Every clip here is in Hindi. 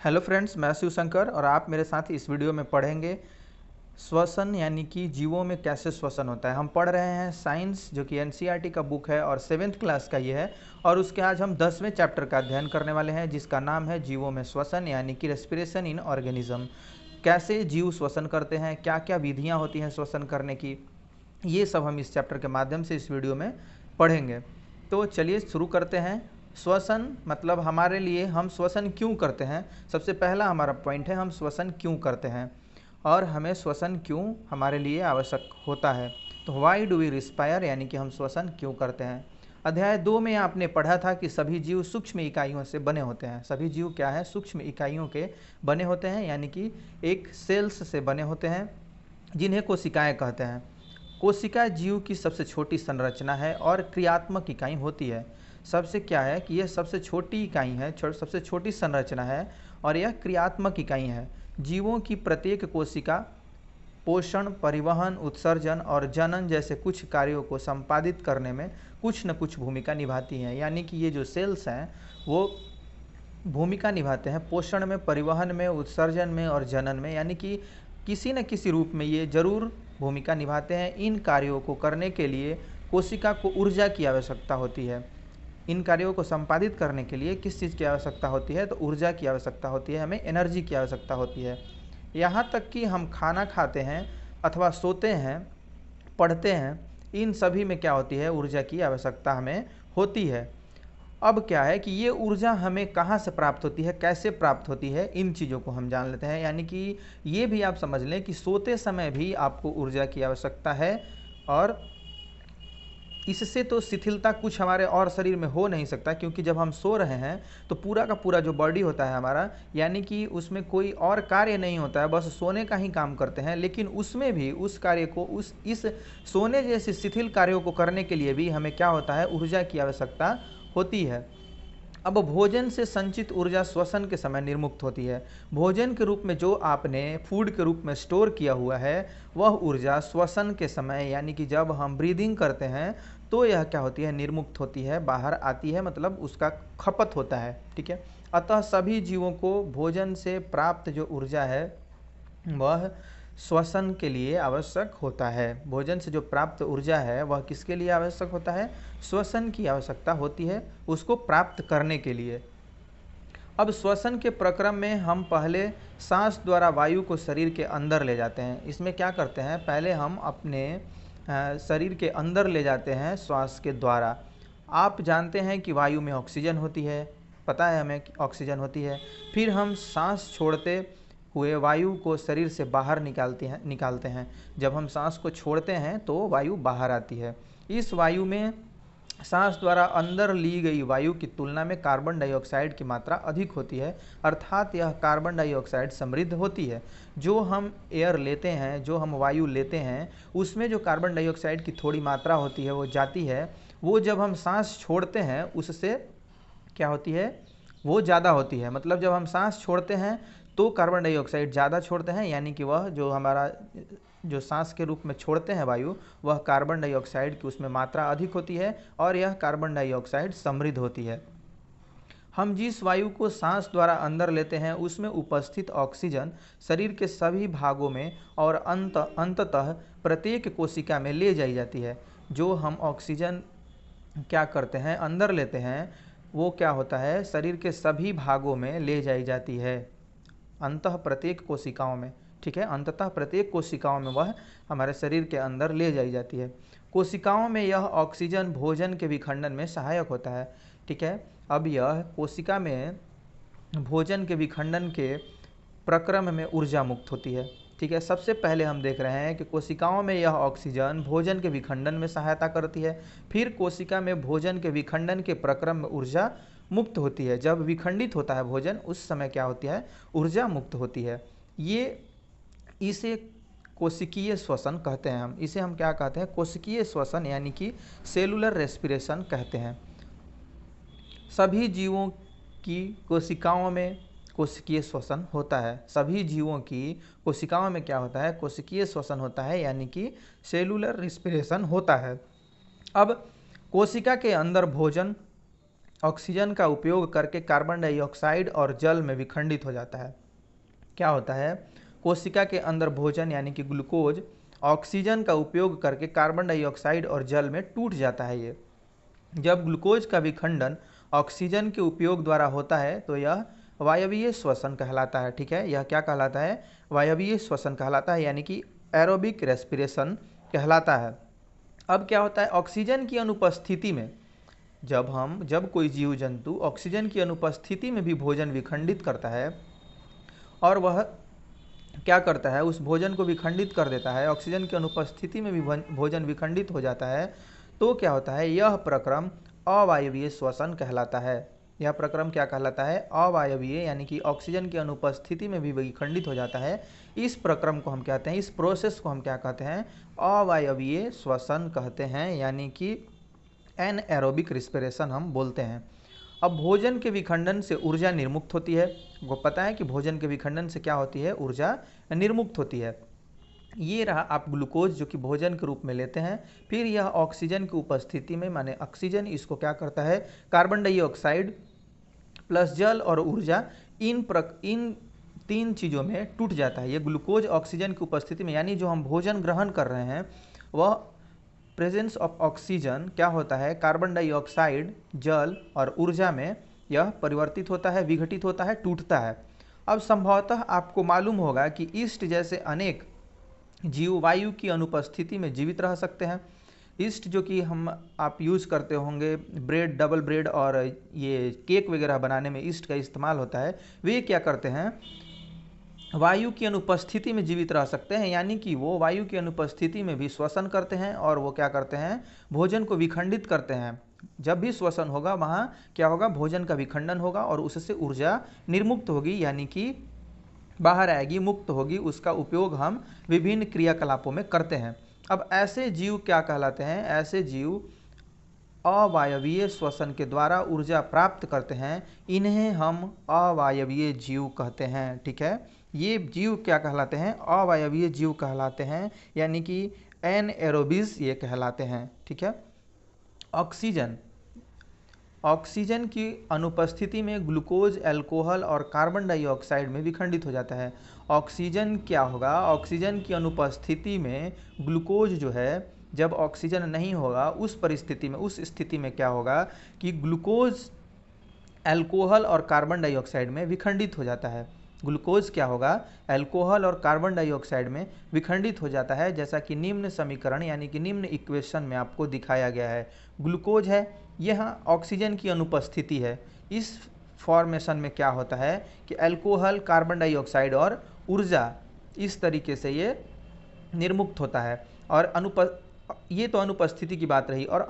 हेलो फ्रेंड्स, मैं शिव शंकर और आप मेरे साथ इस वीडियो में पढ़ेंगे श्वसन यानी कि जीवों में कैसे श्वसन होता है। हम पढ़ रहे हैं साइंस, जो कि एनसीईआरटी का बुक है और 7th क्लास का ये है। और उसके आज हम 10वें चैप्टर का अध्ययन करने वाले हैं, जिसका नाम है जीवों में श्वसन यानी कि रेस्पिरेशन इन ऑर्गेनिज्म। कैसे जीव श्वसन करते हैं, क्या क्या विधियाँ होती हैं श्वसन करने की, ये सब हम इस चैप्टर के माध्यम से इस वीडियो में पढ़ेंगे। तो चलिए शुरू करते हैं। श्वसन मतलब हमारे लिए हम श्वसन क्यों करते हैं। सबसे पहला हमारा पॉइंट है, हम श्वसन क्यों करते हैं और हमें श्वसन क्यों हमारे लिए आवश्यक होता है। तो वाई डू वी रिस्पायर यानी कि हम श्वसन क्यों करते हैं। अध्याय 2 में आपने पढ़ा था कि सभी जीव सूक्ष्म इकाइयों से बने होते हैं। सभी जीव क्या है, सूक्ष्म इकाइयों के बने होते हैं, यानी कि एक सेल्स से बने होते हैं, जिन्हें कोशिकाएं कहते हैं। कोशिका जीव की सबसे छोटी संरचना है और क्रियात्मक इकाई होती है। सबसे क्या है कि यह सबसे छोटी इकाई है, सबसे छोटी संरचना है और यह क्रियात्मक इकाई है। जीवों की प्रत्येक कोशिका पोषण, परिवहन, उत्सर्जन और जनन जैसे कुछ कार्यों को संपादित करने में कुछ न कुछ भूमिका निभाती हैं। यानी कि ये जो सेल्स हैं वो भूमिका निभाते हैं पोषण में, परिवहन में, उत्सर्जन में और जनन में, यानी कि किसी न किसी रूप में ये जरूर भूमिका निभाते हैं। इन कार्यों को करने के लिए कोशिका को ऊर्जा की आवश्यकता होती है। इन कार्यों को संपादित करने के लिए किस चीज़ की आवश्यकता होती है, तो ऊर्जा की आवश्यकता होती है, हमें एनर्जी की आवश्यकता होती है। यहाँ तक कि हम खाना खाते हैं अथवा सोते हैं, पढ़ते हैं, इन सभी में क्या होती है, ऊर्जा की आवश्यकता हमें होती है। अब क्या है कि ये ऊर्जा हमें कहाँ से प्राप्त होती है, कैसे प्राप्त होती है, इन चीज़ों को हम जान लेते हैं। यानी कि ये भी आप समझ लें कि सोते समय भी आपको ऊर्जा की आवश्यकता है और इससे तो शिथिलता कुछ हमारे और शरीर में हो नहीं सकता, क्योंकि जब हम सो रहे हैं तो पूरा का पूरा जो बॉडी होता है हमारा, यानी कि उसमें कोई और कार्य नहीं होता है, बस सोने का ही काम करते हैं। लेकिन उसमें भी उस कार्य को, इस सोने जैसे शिथिल कार्यों को करने के लिए भी हमें क्या होता है, ऊर्जा की आवश्यकता होती है। अब भोजन से संचित ऊर्जा श्वसन के समय निर्मुक्त होती है। भोजन के रूप में जो आपने फूड के रूप में स्टोर किया हुआ है, वह ऊर्जा श्वसन के समय यानी कि जब हम ब्रीदिंग करते हैं तो यह क्या होती है, निर्मुक्त होती है, बाहर आती है, मतलब उसका खपत होता है। ठीक है। अतः सभी जीवों को भोजन से प्राप्त जो ऊर्जा है वह श्वसन के लिए आवश्यक होता है। भोजन से जो प्राप्त ऊर्जा है वह किसके लिए आवश्यक होता है, श्वसन की आवश्यकता होती है उसको प्राप्त करने के लिए। अब श्वसन के प्रक्रम में हम पहले सांस द्वारा वायु को शरीर के अंदर ले जाते हैं। इसमें क्या करते हैं, पहले हम अपने शरीर के अंदर ले जाते हैं श्वास के द्वारा। आप जानते हैं कि वायु में ऑक्सीजन होती है, पता है हमें कि ऑक्सीजन होती है। फिर हम सांस छोड़ते हुए वायु को शरीर से बाहर निकालते हैं। जब हम सांस को छोड़ते हैं तो वायु बाहर आती है। इस वायु में सांस द्वारा अंदर ली गई वायु की तुलना में कार्बन डाइऑक्साइड की मात्रा अधिक होती है, अर्थात यह कार्बन डाइऑक्साइड समृद्ध होती है। जो हम एयर लेते हैं, जो हम वायु लेते हैं, उसमें जो कार्बन डाइऑक्साइड की थोड़ी मात्रा होती है वो जाती है। वो जब हम सांस छोड़ते हैं उससे क्या होती है, वो ज़्यादा होती है। मतलब जब हम सांस छोड़ते हैं तो कार्बन डाइऑक्साइड ज़्यादा छोड़ते हैं, यानी कि वह जो हमारा जो सांस के रूप में छोड़ते हैं वायु, वह कार्बन डाइऑक्साइड की उसमें मात्रा अधिक होती है और यह कार्बन डाइऑक्साइड समृद्ध होती है। हम जिस वायु को सांस द्वारा अंदर लेते हैं उसमें उपस्थित ऑक्सीजन शरीर के सभी भागों में और अंततः प्रत्येक कोशिका में ले जाई जाती है। जो हम ऑक्सीजन क्या करते हैं, अंदर लेते हैं, वो क्या होता है, शरीर के सभी भागों में ले जाई जाती है, अंततः प्रत्येक कोशिकाओं में। ठीक है, अंततः प्रत्येक कोशिकाओं में वह हमारे शरीर के अंदर ले जाई जाती है। कोशिकाओं में यह ऑक्सीजन भोजन के विखंडन में सहायक होता है। ठीक है। अब यह कोशिका में भोजन के विखंडन के प्रक्रम में ऊर्जा मुक्त होती है। ठीक है। सबसे पहले हम देख रहे हैं कि कोशिकाओं में यह ऑक्सीजन भोजन के विखंडन में सहायता करती है। फिर कोशिका में भोजन के विखंडन के प्रक्रम में ऊर्जा मुक्त होती है। जब विखंडित होता है भोजन उस समय क्या होती है, ऊर्जा मुक्त होती है। इसे कोशिकीय श्वसन कहते हैं। इसे हम क्या कहते हैं, कोशिकीय श्वसन यानी कि सेलुलर रेस्पिरेशन कहते हैं। सभी जीवों की कोशिकाओं में कोशिकीय श्वसन होता है। सभी जीवों की कोशिकाओं में क्या होता है, कोशिकीय श्वसन होता है, यानी कि सेलुलर रेस्पिरेशन होता है। अब कोशिका के अंदर भोजन ऑक्सीजन का उपयोग करके कार्बन डाइऑक्साइड और जल में विखंडित हो जाता है। क्या होता है, कोशिका के अंदर भोजन यानी कि ग्लूकोज ऑक्सीजन का उपयोग करके कार्बन डाइऑक्साइड और जल में टूट जाता है। ये जब ग्लूकोज का विखंडन ऑक्सीजन के उपयोग द्वारा होता है तो यह वायवीय श्वसन कहलाता है। ठीक है, यह क्या कहलाता है, वायवीय श्वसन कहलाता है, यानी कि एरोबिक रेस्पिरेशन कहलाता है। अब क्या होता है, ऑक्सीजन की अनुपस्थिति में जब कोई जीव जंतु ऑक्सीजन की अनुपस्थिति में भी भोजन विखंडित करता है और वह क्या करता है, उस भोजन को विखंडित कर देता है, ऑक्सीजन की अनुपस्थिति में भी भोजन विखंडित हो जाता है, तो क्या होता है, यह प्रक्रम अवायवीय श्वसन कहलाता है। यह प्रक्रम क्या कहलाता है, अवायवीय, यानी कि ऑक्सीजन की अनुपस्थिति में भी विखंडित हो जाता है। इस प्रक्रम को हम कहते हैं, इस प्रोसेस को हम क्या कहते हैं, अवायवीय श्वसन कहते हैं, यानी कि एनएरोबिक रिस्पिरेशन हम बोलते हैं। अब भोजन के विखंडन से ऊर्जा निर्मुक्त होती है। वो पता है कि भोजन के विखंडन से क्या होती है, ऊर्जा निर्मुक्त होती है। ये रहा आप ग्लूकोज जो कि भोजन के रूप में लेते हैं, फिर यह ऑक्सीजन की उपस्थिति में, माने ऑक्सीजन इसको क्या करता है, कार्बन डाइऑक्साइड प्लस जल और ऊर्जा इन तीन चीज़ों में टूट जाता है। ये ग्लूकोज ऑक्सीजन की उपस्थिति में, यानी जो हम भोजन ग्रहण कर रहे हैं वह प्रेजेंस ऑफ ऑक्सीजन क्या होता है, कार्बन डाइऑक्साइड, जल और ऊर्जा में यह परिवर्तित होता है, विघटित होता है, टूटता है। अब संभवतः आपको मालूम होगा कि ईस्ट जैसे अनेक जीव वायु की अनुपस्थिति में जीवित रह सकते हैं। ईस्ट जो कि आप यूज़ करते होंगे ब्रेड, डबल ब्रेड और ये केक वगैरह बनाने में ईस्ट का इस्तेमाल होता है, वे क्या करते हैं, वायु की अनुपस्थिति में जीवित रह सकते हैं, यानी कि वो वायु की अनुपस्थिति में भी श्वसन करते हैं और वो क्या करते हैं, भोजन को विखंडित करते हैं। जब भी श्वसन होगा वहाँ क्या होगा, भोजन का विखंडन होगा और उससे ऊर्जा निर्मुक्त होगी, यानी कि बाहर आएगी, मुक्त होगी। उसका उपयोग हम विभिन्न क्रियाकलापों में करते हैं। अब ऐसे जीव क्या कहलाते हैं, ऐसे जीव अवायवीय श्वसन के द्वारा ऊर्जा प्राप्त करते हैं, इन्हें हम अवायवीय जीव कहते हैं। ठीक है, ये जीव क्या कहलाते हैं, अवायवीय जीव कहलाते हैं, यानी कि एनएरोबिज ये कहलाते हैं। ठीक है, ऑक्सीजन की अनुपस्थिति में ग्लूकोज, अल्कोहल और कार्बन डाइऑक्साइड में विखंडित हो जाता है। ऑक्सीजन क्या होगा, ऑक्सीजन की अनुपस्थिति में ग्लूकोज जो है, जब ऑक्सीजन नहीं होगा उस स्थिति में क्या होगा कि ग्लूकोज, अल्कोहल और कार्बन डाइऑक्साइड में विखंडित हो जाता है। ग्लूकोज क्या होगा, अल्कोहल और कार्बन डाइऑक्साइड में विखंडित हो जाता है, जैसा कि निम्न समीकरण यानी कि निम्न इक्वेशन में आपको दिखाया गया है। ग्लूकोज है, यह ऑक्सीजन की अनुपस्थिति है। इस फॉर्मेशन में क्या होता है कि अल्कोहल, कार्बन डाइऑक्साइड और ऊर्जा इस तरीके से ये निर्मुक्त होता है। और ये तो अनुपस्थिति की बात रही। और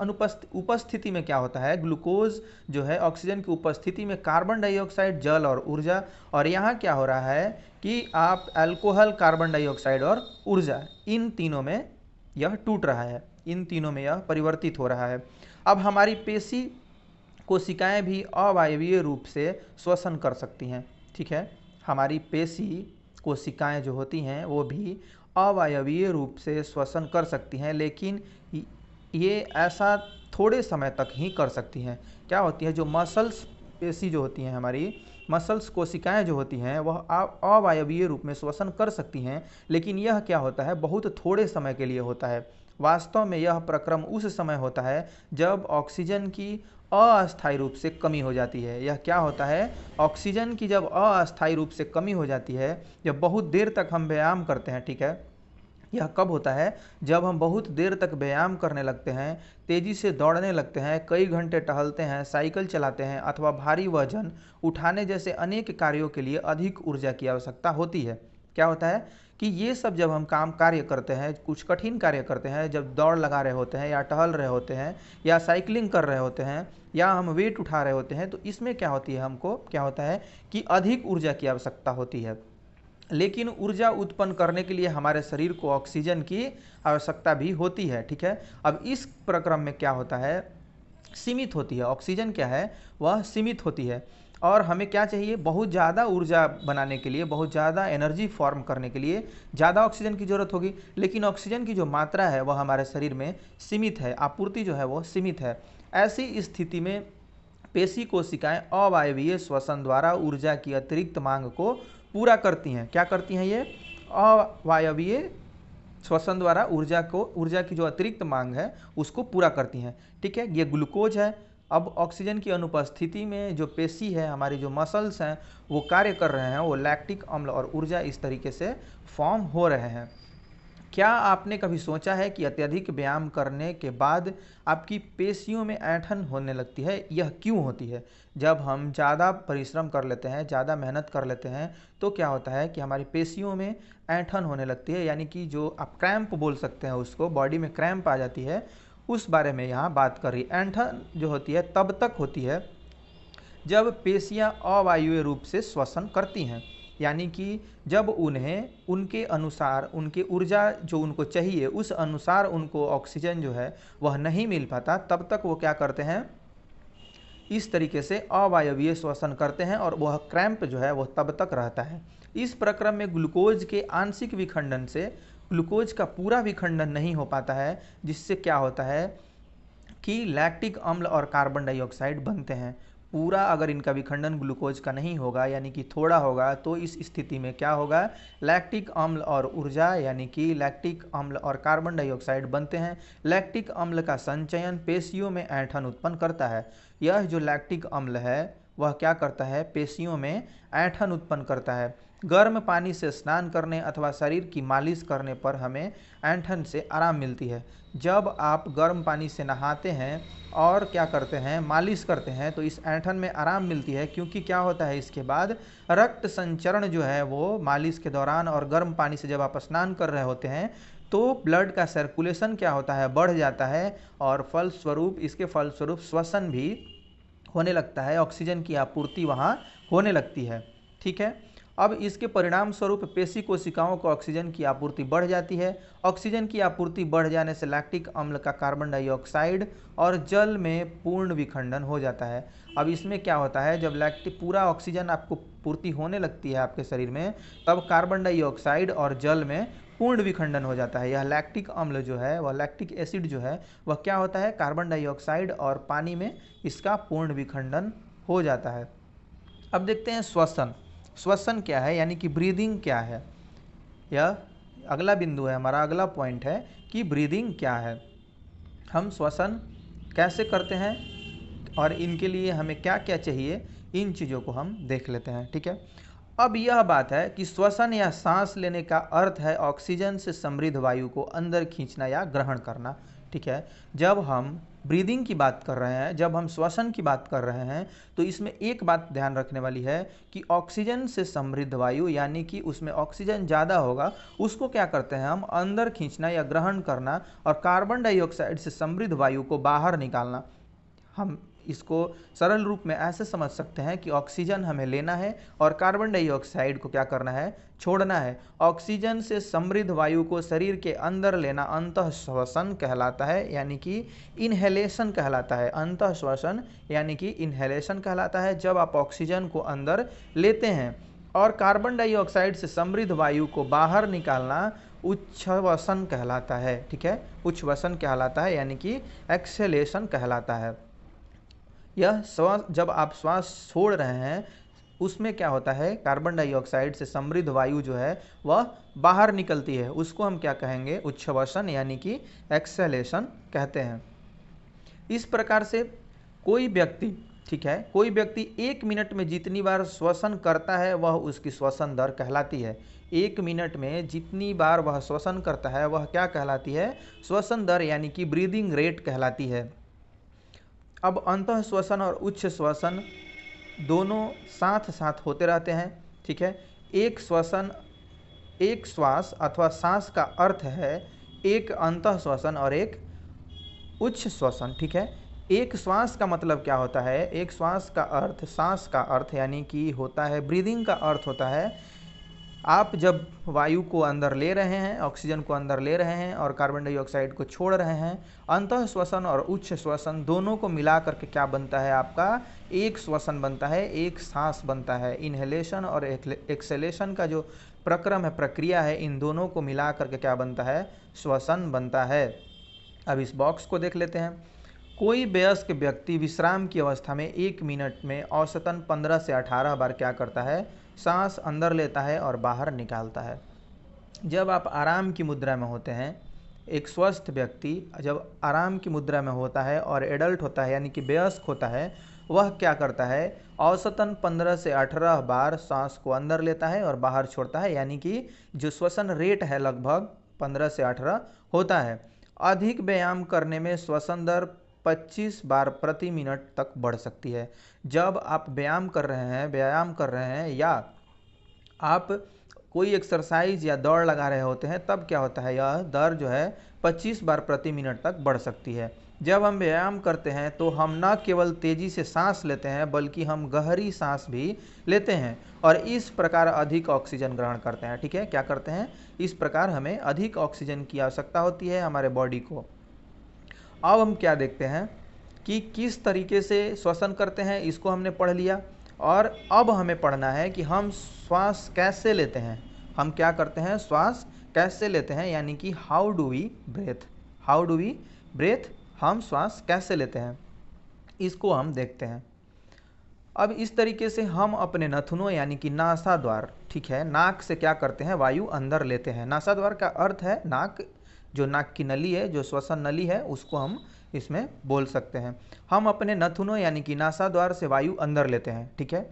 उपस्थिति में क्या होता है, ग्लूकोज जो है ऑक्सीजन की उपस्थिति में कार्बन डाइऑक्साइड, जल और ऊर्जा, और यहाँ क्या हो रहा है कि आप अल्कोहल, कार्बन डाइऑक्साइड और ऊर्जा इन तीनों में यह टूट रहा है, इन तीनों में यह परिवर्तित हो रहा है। अब हमारी पेशी कोशिकाएं भी अवायवीय रूप से श्वसन कर सकती हैं। ठीक है, हमारी पेशी कोशिकाएं जो होती हैं वो भी अवायवीय रूप से श्वसन कर सकती हैं, लेकिन ये ऐसा थोड़े समय तक ही कर सकती हैं। क्या होती है, जो मसल्स पेशी जो होती हैं, हमारी मसल्स कोशिकाएं जो होती हैं वह अवायवीय रूप में श्वसन कर सकती हैं, लेकिन यह क्या होता है, बहुत थोड़े समय के लिए होता है। वास्तव में यह प्रक्रम उस समय होता है जब ऑक्सीजन की अस्थायी रूप से कमी हो जाती है। यह क्या होता है, ऑक्सीजन की जब अस्थायी रूप से कमी हो जाती है, जब बहुत देर तक हम व्यायाम करते हैं। ठीक है, यह कब होता है, जब हम बहुत देर तक व्यायाम करने लगते हैं, तेज़ी से दौड़ने लगते हैं, कई घंटे टहलते हैं, साइकिल चलाते हैं अथवा भारी वजन उठाने जैसे अनेक कार्यों के लिए अधिक ऊर्जा की आवश्यकता होती है। क्या होता है कि ये सब जब हम कार्य करते हैं, कुछ कठिन कार्य करते हैं, जब दौड़ लगा रहे होते हैं या टहल रहे होते हैं या साइकिलिंग कर रहे होते हैं या हम वेट उठा रहे होते हैं, तो इसमें क्या होती है, हमको क्या होता है कि अधिक ऊर्जा की आवश्यकता होती है। लेकिन ऊर्जा उत्पन्न करने के लिए हमारे शरीर को ऑक्सीजन की आवश्यकता भी होती है। ठीक है, अब इस प्रक्रम में क्या होता है, सीमित होती है। ऑक्सीजन क्या है, वह सीमित होती है और हमें क्या चाहिए, बहुत ज़्यादा ऊर्जा बनाने के लिए, बहुत ज़्यादा एनर्जी फॉर्म करने के लिए ज़्यादा ऑक्सीजन की ज़रूरत होगी। लेकिन ऑक्सीजन की जो मात्रा है वह हमारे शरीर में सीमित है, आपूर्ति जो है वो सीमित है। ऐसी स्थिति में पेशी कोशिकाएं अवायवीय श्वसन द्वारा ऊर्जा की अतिरिक्त मांग को पूरा करती हैं। क्या करती हैं ये? अवायवीय श्वसन द्वारा ऊर्जा की जो अतिरिक्त मांग है उसको पूरा करती हैं। ठीक है, ये ग्लूकोज है। अब ऑक्सीजन की अनुपस्थिति में जो पेशी है, हमारी जो मसल्स हैं, वो कार्य कर रहे हैं, वो लैक्टिक अम्ल और ऊर्जा इस तरीके से फॉर्म हो रहे हैं। क्या आपने कभी सोचा है कि अत्यधिक व्यायाम करने के बाद आपकी पेशियों में ऐंठन होने लगती है? यह क्यों होती है? जब हम ज़्यादा परिश्रम कर लेते हैं, ज़्यादा मेहनत कर लेते हैं, तो क्या होता है कि हमारी पेशियों में ऐंठन होने लगती है, यानी कि जो आप क्रैम्प बोल सकते हैं उसको, बॉडी में क्रैम्प आ जाती है, उस बारे में यहाँ बात कर रही है। ऐंठन जो होती है तब तक होती है जब पेशियाँ अवायवीय रूप से श्वसन करती हैं, यानी कि जब उन्हें उनके अनुसार, उनकी ऊर्जा जो उनको चाहिए उस अनुसार उनको ऑक्सीजन जो है वह नहीं मिल पाता, तब तक वो क्या करते हैं, इस तरीके से अवायवीय श्वसन करते हैं और वह क्रैम्प जो है वह तब तक रहता है। इस प्रक्रम में ग्लूकोज के आंशिक विखंडन से ग्लूकोज का पूरा विखंडन नहीं हो पाता है, जिससे क्या होता है कि लैक्टिक अम्ल और कार्बन डाइऑक्साइड बनते हैं। पूरा अगर इनका विखंडन ग्लूकोज का नहीं होगा, यानी कि थोड़ा होगा, तो इस स्थिति में क्या होगा, लैक्टिक अम्ल और ऊर्जा यानी कि लैक्टिक अम्ल और कार्बन डाइऑक्साइड बनते हैं। लैक्टिक अम्ल का संचयन पेशियों में ऐंठन उत्पन्न करता है। यह जो लैक्टिक अम्ल है वह क्या करता है, पेशियों में ऐंठन उत्पन्न करता है। गर्म पानी से स्नान करने अथवा शरीर की मालिश करने पर हमें ऐंठन से आराम मिलती है। जब आप गर्म पानी से नहाते हैं और क्या करते हैं, मालिश करते हैं, तो इस ऐंठन में आराम मिलती है, क्योंकि क्या होता है इसके बाद रक्त संचरण जो है वो मालिश के दौरान और गर्म पानी से जब आप स्नान कर रहे होते हैं तो ब्लड का सर्कुलेशन क्या होता है, बढ़ जाता है, और इसके फलस्वरूप श्वसन भी होने लगता है, ऑक्सीजन की आपूर्ति वहाँ होने लगती है। ठीक है, अब इसके परिणाम स्वरूप पेशी कोशिकाओं को ऑक्सीजन की आपूर्ति बढ़ जाती है। ऑक्सीजन की आपूर्ति बढ़ जाने से लैक्टिक अम्ल का कार्बन डाइऑक्साइड और जल में पूर्ण विखंडन हो जाता है। अब इसमें क्या होता है, जब पूरा ऑक्सीजन आपको पूर्ति होने लगती है आपके शरीर में, तब कार्बन डाइऑक्साइड और जल में पूर्ण विखंडन हो जाता है। यह लैक्टिक अम्ल जो है, वह लैक्टिक एसिड जो है, वह क्या होता है, कार्बन डाइऑक्साइड और पानी में इसका पूर्ण विखंडन हो जाता है। अब देखते हैं श्वसन। श्वसन क्या है, यानी कि ब्रीदिंग क्या है। यह अगला बिंदु है, हमारा अगला पॉइंट है कि ब्रीदिंग क्या है, हम श्वसन कैसे करते हैं और इनके लिए हमें क्या क्या चाहिए, इन चीज़ों को हम देख लेते हैं। ठीक है, अब यह बात है कि श्वसन या सांस लेने का अर्थ है ऑक्सीजन से समृद्ध वायु को अंदर खींचना या ग्रहण करना। ठीक है, जब हम ब्रीदिंग की बात कर रहे हैं, जब हम श्वसन की बात कर रहे हैं, तो इसमें एक बात ध्यान रखने वाली है कि ऑक्सीजन से समृद्ध वायु, यानी कि उसमें ऑक्सीजन ज़्यादा होगा, उसको क्या करते हैं हम, अंदर खींचना या ग्रहण करना, और कार्बन डाइऑक्साइड से समृद्ध वायु को बाहर निकालना। हम इसको सरल रूप में ऐसे समझ सकते हैं कि ऑक्सीजन हमें लेना है और कार्बन डाइऑक्साइड को क्या करना है, छोड़ना है। ऑक्सीजन से समृद्ध वायु को शरीर के अंदर लेना अंतः श्वसन कहलाता है, यानी कि इनहेलेशन कहलाता है। अंतः श्वसन यानी कि इनहेलेशन कहलाता है जब आप ऑक्सीजन को अंदर लेते हैं, और कार्बन डाइऑक्साइड से समृद्ध वायु को बाहर निकालना उच्छ्वसन कहलाता है। ठीक है, उच्छ्वसन कहलाता है, यानी कि एक्सेलेशन कहलाता है। यह श्वास, जब आप श्वास छोड़ रहे हैं उसमें क्या होता है, कार्बन डाइऑक्साइड से समृद्ध वायु जो है वह बाहर निकलती है, उसको हम क्या कहेंगे, उच्छ्वसन यानी कि एक्सेलेशन कहते हैं। इस प्रकार से कोई व्यक्ति, ठीक है, कोई व्यक्ति 1 मिनट में जितनी बार श्वसन करता है वह उसकी श्वसन दर कहलाती है। 1 मिनट में जितनी बार वह श्वसन करता है वह क्या कहलाती है, श्वसन दर, यानी कि ब्रीदिंग रेट कहलाती है। अब अंतः श्वसन और उच्च श्वसन दोनों साथ साथ होते रहते हैं। ठीक है, एक श्वास अथवा सांस का अर्थ है एक अंतः श्वसन और एक उच्च श्वसन। ठीक है, एक श्वास का मतलब क्या होता है, एक श्वास का अर्थ, सांस का अर्थ यानी कि होता है, ब्रीदिंग का अर्थ होता है आप जब वायु को अंदर ले रहे हैं, ऑक्सीजन को अंदर ले रहे हैं और कार्बन डाइऑक्साइड को छोड़ रहे हैं। अंतः श्वसन और उच्च श्वसन दोनों को मिला करके क्या बनता है, आपका एक श्वसन बनता है, एक सांस बनता है। इनहेलेशन और एक्सेलेशन का जो प्रक्रम है, प्रक्रिया है, इन दोनों को मिला करके क्या बनता है, श्वसन बनता है। अब इस बॉक्स को देख लेते हैं। कोई वयस्क व्यक्ति विश्राम की अवस्था में 1 मिनट में औसतन 15 से 18 बार क्या करता है, सांस अंदर लेता है और बाहर निकालता है। जब आप आराम की मुद्रा में होते हैं, एक स्वस्थ व्यक्ति जब आराम की मुद्रा में होता है और एडल्ट होता है यानी कि वयस्क होता है, वह क्या करता है, औसतन 15 से 18 बार सांस को अंदर लेता है और बाहर छोड़ता है, यानी कि जो श्वसन रेट है लगभग 15 से 18 होता है। अधिक व्यायाम करने में श्वसन दर 25 बार प्रति मिनट तक बढ़ सकती है। जब आप व्यायाम कर रहे हैं या आप कोई एक्सरसाइज या दौड़ लगा रहे होते हैं, तब क्या होता है, यह दर जो है 25 बार प्रति मिनट तक बढ़ सकती है। जब हम व्यायाम करते हैं तो हम न केवल तेजी से सांस लेते हैं बल्कि हम गहरी सांस भी लेते हैं और इस प्रकार अधिक ऑक्सीजन ग्रहण करते हैं। ठीक है, क्या करते हैं, इस प्रकार हमें अधिक ऑक्सीजन की आवश्यकता होती है हमारे बॉडी को। अब हम क्या देखते हैं कि किस तरीके से श्वसन करते हैं, इसको हमने पढ़ लिया और अब हमें पढ़ना है कि हम श्वास कैसे लेते हैं। हम क्या करते हैं, श्वास कैसे लेते हैं, यानी कि हाउ डू वी ब्रेथ, हम श्वास कैसे लेते हैं, इसको हम देखते हैं। अब इस तरीके से हम अपने नथुनों यानी कि नासाद्वार, ठीक है, नाक से क्या करते हैं, वायु अंदर लेते हैं। नासाद्वार का अर्थ है नाक, जो नाक की नली है, जो श्वसन नली है, उसको हम इसमें बोल सकते हैं। हम अपने नथुनों यानी कि नासाद्वार से वायु अंदर लेते हैं। ठीक है,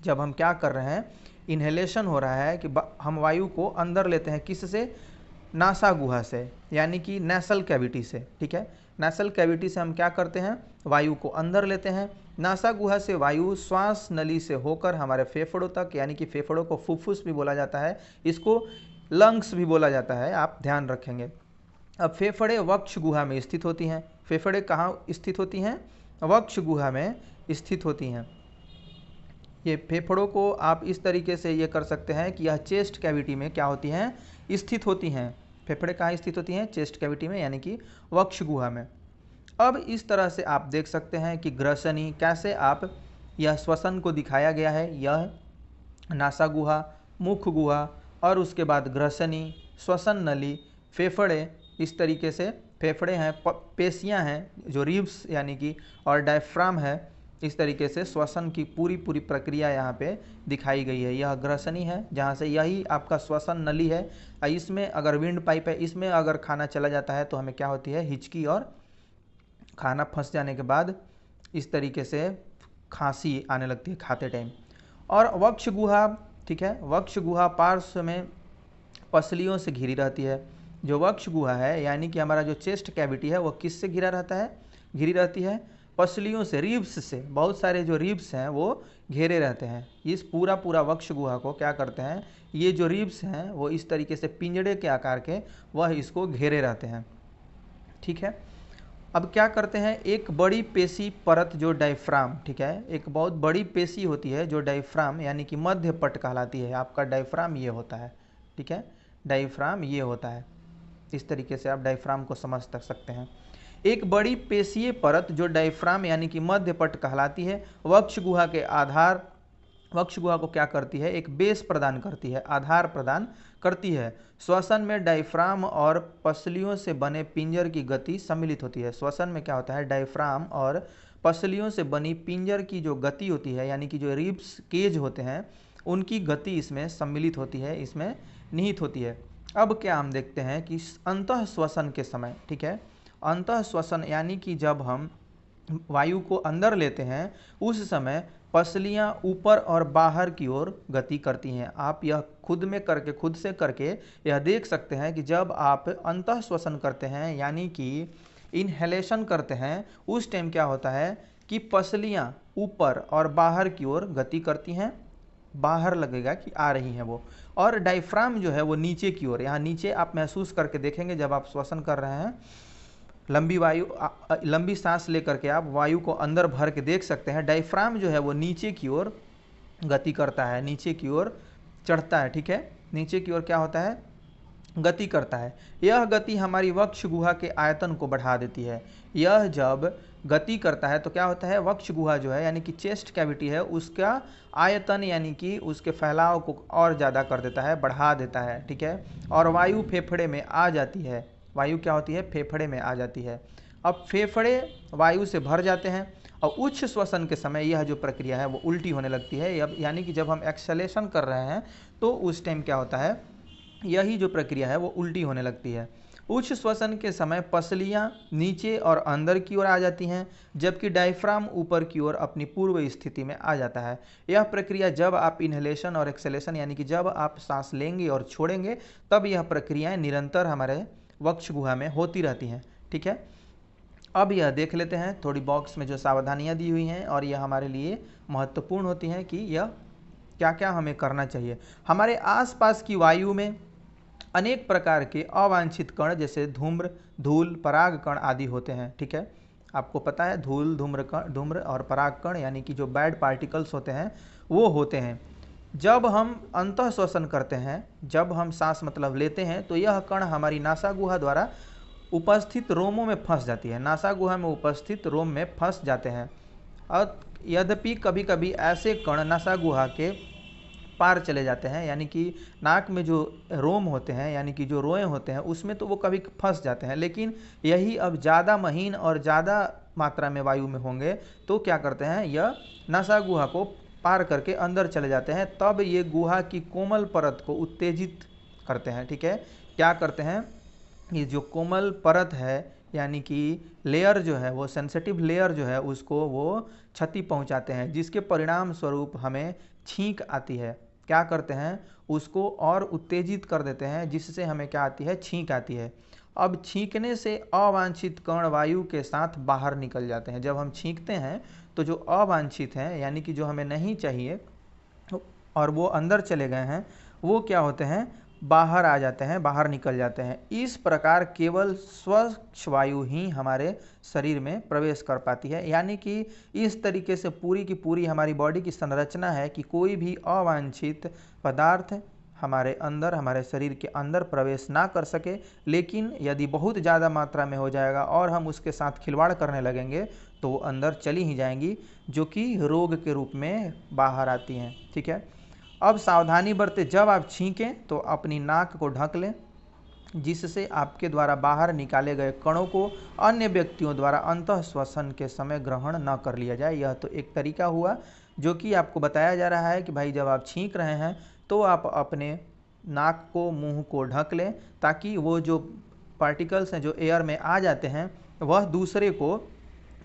जब हम क्या कर रहे हैं, इन्हेलेशन हो रहा है कि हम वायु को अंदर लेते हैं, किससे, नासा गुहा से, यानी कि नेसल कैविटी से। ठीक है, नेसल कैविटी से हम क्या करते हैं, वायु को अंदर लेते हैं। नासा गुहा से वायु श्वास नली से होकर हमारे फेफड़ों तक, यानी कि फेफड़ों को फुफ्फुस भी बोला जाता है, इसको लंग्स भी बोला जाता है, आप ध्यान रखेंगे। अब फेफड़े वक्ष गुहा में स्थित होती हैं। फेफड़े कहाँ स्थित होती हैं, वक्ष गुहा में स्थित होती हैं। ये फेफड़ों को आप इस तरीके से ये कर सकते हैं कि यह चेस्ट कैविटी में क्या होती हैं, स्थित होती हैं। फेफड़े कहाँ स्थित होती हैं, चेस्ट कैविटी में, यानी कि वक्ष गुहा में। अब इस तरह से आप देख सकते हैं कि ग्रसनी कैसे आप यह श्वसन को दिखाया गया है, यह नासा गुहा, मुख गुहा और उसके बाद ग्रसनी, श्वसन नली, फेफड़े, इस तरीके से फेफड़े हैं, पेशियां हैं जो रिब्स यानी कि, और डायफ्राम है। इस तरीके से श्वसन की पूरी प्रक्रिया यहाँ पे दिखाई गई है। यह ग्रसनी है जहाँ से यही आपका श्वसन नली है। इसमें अगर विंड पाइप है, इसमें अगर खाना चला जाता है तो हमें क्या होती है, हिचकी, और खाना फंस जाने के बाद इस तरीके से खांसी आने लगती है खाते टाइम। और वक्ष गुहा, ठीक है, वक्ष गुहा पार्श्व में पसलियों से घिरी रहती है। जो वक्ष गुहा है यानी कि हमारा जो चेस्ट कैविटी है वो किससे घिरा रहता है, घिरी रहती है पसलियों से, रिब्स से। बहुत सारे जो रिब्स हैं वो घेरे रहते हैं। इस पूरा वक्ष गुहा को क्या करते हैं, ये जो रिब्स हैं वो इस तरीके से पिंजड़े के आकार के वह इसको घेरे रहते हैं। ठीक है, अब क्या करते हैं, एक बड़ी पेशी परत जो डायफ्राम, ठीक है, एक बहुत बड़ी पेशी होती है जो डायफ्राम यानी कि मध्य पट कहलाती है। आपका डायफ्राम ये होता है। ठीक है, डायफ्राम ये होता है। इस तरीके से आप डायफ्राम को समझ सकते हैं। एक बड़ी पेशीय परत जो डायफ्राम यानी कि मध्य पट कहलाती है, वक्ष गुहा के आधार, वक्ष गुहा को क्या करती है, एक बेस प्रदान करती है, आधार प्रदान करती है। श्वसन में डायफ्राम और पसलियों से बने पिंजर की गति सम्मिलित होती है। श्वसन में क्या होता है, डायफ्राम और पसलियों से बनी पिंजर की जो गति होती है, यानी कि जो रिब्स केज होते हैं, उनकी गति इसमें सम्मिलित होती है, इसमें निहित होती है। अब क्या हम देखते हैं कि अंतः श्वसन के समय, ठीक है, अंतः श्वसन यानी कि जब हम वायु को अंदर लेते हैं उस समय पसलियां ऊपर और बाहर की ओर गति करती हैं। आप यह खुद से करके यह देख सकते हैं कि जब आप अंतः श्वसन करते हैं यानी कि इनहेलेशन करते हैं, उस टाइम क्या होता है कि पसलियां ऊपर और बाहर की ओर गति करती हैं, बाहर लगेगा कि आ रही हैं वो, और डायफ्राम जो है वो नीचे की ओर, यहाँ नीचे आप महसूस करके देखेंगे जब आप श्वसन कर रहे हैं, लंबी सांस लेकर के आप वायु को अंदर भर के देख सकते हैं। डायफ्राम जो है वो नीचे की ओर गति करता है, नीचे की ओर चढ़ता है। ठीक है, नीचे की ओर क्या होता है, गति करता है। यह गति हमारी वक्ष गुहा के आयतन को बढ़ा देती है। यह जब गति करता है तो क्या होता है, वक्ष गुहा जो है यानी कि चेस्ट कैविटी है, उसका आयतन यानी कि उसके फैलाव को और ज़्यादा कर देता है, बढ़ा देता है। ठीक है, और वायु फेफड़े में आ जाती है। वायु क्या होती है, फेफड़े में आ जाती है। अब फेफड़े वायु से भर जाते हैं और उच्च श्वसन के समय यह जो प्रक्रिया है वो उल्टी होने लगती है। यानी कि जब हम एक्सलेशन कर रहे हैं तो उस टाइम क्या होता है, यही जो प्रक्रिया है वो उल्टी होने लगती है। उच्च श्वसन के समय पसलियां नीचे और अंदर की ओर आ जाती हैं, जबकि डायफ्राम ऊपर की ओर अपनी पूर्व स्थिति में आ जाता है। यह प्रक्रिया जब आप इन्हेलेशन और एक्सेलेशन यानी कि जब आप सांस लेंगे और छोड़ेंगे तब यह प्रक्रियाएं निरंतर हमारे वक्ष गुहा में होती रहती हैं। ठीक है, अब यह देख लेते हैं थोड़ी बॉक्स में जो सावधानियां दी हुई हैं और यह हमारे लिए महत्वपूर्ण होती हैं कि यह क्या क्या हमें करना चाहिए। हमारे आसपास की वायु में अनेक प्रकार के अवांछित कण जैसे धूम्र, धूल, पराग कण आदि होते हैं। ठीक है, आपको पता है धूल, धूम्र और पराग कण यानी कि जो बैड पार्टिकल्स होते हैं वो होते हैं। जब हम अंतः श्वसन करते हैं, जब हम सांस मतलब लेते हैं, तो यह कण हमारी नासा गुहा द्वारा उपस्थित रोमों में फंस जाती है, नासा गुहा में उपस्थित रोम में फंस जाते हैं। और यद्यपि कभी कभी ऐसे कण नासा गुहा के पार चले जाते हैं, यानी कि नाक में जो रोम होते हैं यानी कि जो रोए होते हैं उसमें तो वो कभी फंस जाते हैं, लेकिन यही अब ज़्यादा महीन और ज़्यादा मात्रा में वायु में होंगे तो क्या करते हैं, यह नासा गुहा को पार करके अंदर चले जाते हैं। तब ये गुहा की कोमल परत को उत्तेजित करते हैं। ठीक है, क्या करते हैं, ये जो कोमल परत है यानी कि लेयर जो है वो सेंसिटिव लेयर जो है उसको वो क्षति पहुंचाते हैं, जिसके परिणाम स्वरूप हमें छींक आती है। क्या करते हैं, उसको और उत्तेजित कर देते हैं, जिससे हमें क्या आती है, छींक आती है। अब छींकने से अवांछित कण वायु के साथ बाहर निकल जाते हैं। जब हम छींकते हैं तो जो अवांछित हैं यानी कि जो हमें नहीं चाहिए और वो अंदर चले गए हैं वो क्या होते हैं, बाहर आ जाते हैं, बाहर निकल जाते हैं। इस प्रकार केवल स्वच्छ वायु ही हमारे शरीर में प्रवेश कर पाती है। यानी कि इस तरीके से पूरी की पूरी हमारी बॉडी की संरचना है कि कोई भी अवांछित पदार्थ हमारे अंदर, हमारे शरीर के अंदर प्रवेश ना कर सके। लेकिन यदि बहुत ज़्यादा मात्रा में हो जाएगा और हम उसके साथ खिलवाड़ करने लगेंगे तो वो अंदर चली ही जाएंगी, जो कि रोग के रूप में बाहर आती हैं। ठीक है, अब सावधानी बरतें, जब आप छींकें तो अपनी नाक को ढक लें, जिससे आपके द्वारा बाहर निकाले गए कणों को अन्य व्यक्तियों द्वारा अंतः श्वसन के समय ग्रहण न कर लिया जाए। यह तो एक तरीका हुआ जो कि आपको बताया जा रहा है कि भाई जब आप छींक रहे हैं तो आप अपने नाक को, मुंह को ढक लें, ताकि वो जो पार्टिकल्स हैं जो एयर में आ जाते हैं वह दूसरे को